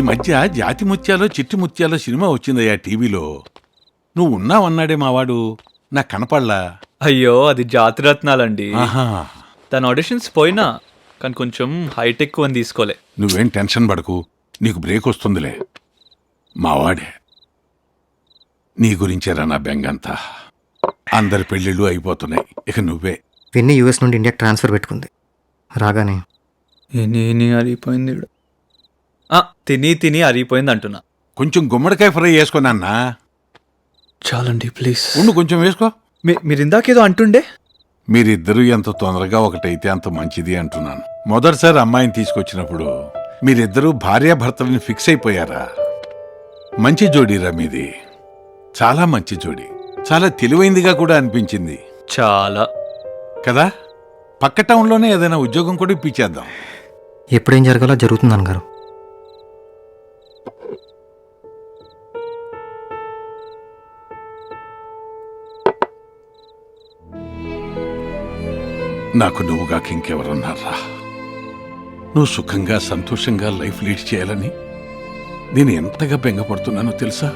మధ్య జాతి ముత్యాలో చిట్టి ముత్యాలో సినిమా వచ్చిందయ్యా టీవీలో. నువ్వు ఉన్నావన్నాడే మావాడు, నాకు కనపడలా. అయ్యో అది జాతిరత్నాలండి. ఆహా, తన ఆడిషన్స్ పోయినా కానీ కొంచెం హైట్ ఎక్కువ అని తీసుకోలే. నువ్వేం టెన్షన్ పడకు, నీకు బ్రేక్ వస్తుందిలే. మావాడే. నీ గురించేరా నా బెంగంతా. అందరి పెళ్ళిళ్ళు అయిపోతున్నాయి, ఇక నువ్వే. విన్ని యూఎస్ నుండి ఇండియాకి ట్రాన్స్ఫర్ పెట్టుకుంది. రాగానే తిని అరిగిపోయింది ఈవిడ. తిని తిని అరిగిపోయింది అంటున్నా. కొంచెం గుమ్మడికాయ ఫ్రై వేసుకోనన్నా. చాలండి ప్లీజ్. ఉండు, కొంచెం వేసుకో. మీరు ఇందాకేదో అంటుండే. మీరిద్దరూ ఎంత తొందరగా ఒకటైతే అంత మంచిది అంటున్నాను. మొదటిసారి అమ్మాయిని తీసుకొచ్చినప్పుడు మీరిద్దరూ భార్యాభర్తలని ఫిక్స్ అయిపోయారా? మంచి జోడీరా మీది, చాలా మంచి జోడీ. చాలా తెలివైందిగా కూడా అనిపించింది. చాలా కదా? పక్క టౌన్లోనే ఏదైనా ఉద్యోగం కూడా ఇప్పించేద్దాం. ఎప్పుడేం జరగాలో జరుగుతుంది అన్నగారు. నాకు నువ్వుగాక ఇంకెవరున్నారా? నువ్వు సుఖంగా సంతోషంగా లైఫ్ లీడ్ చేయాలని నేను ఎంతగా బెంగపడుతున్నానో తెలుసా?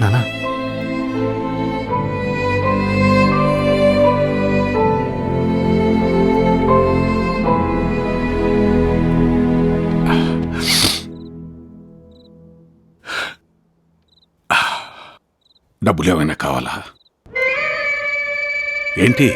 నానా, డబ్బులు ఏమైనా కావాలా ఏంటి?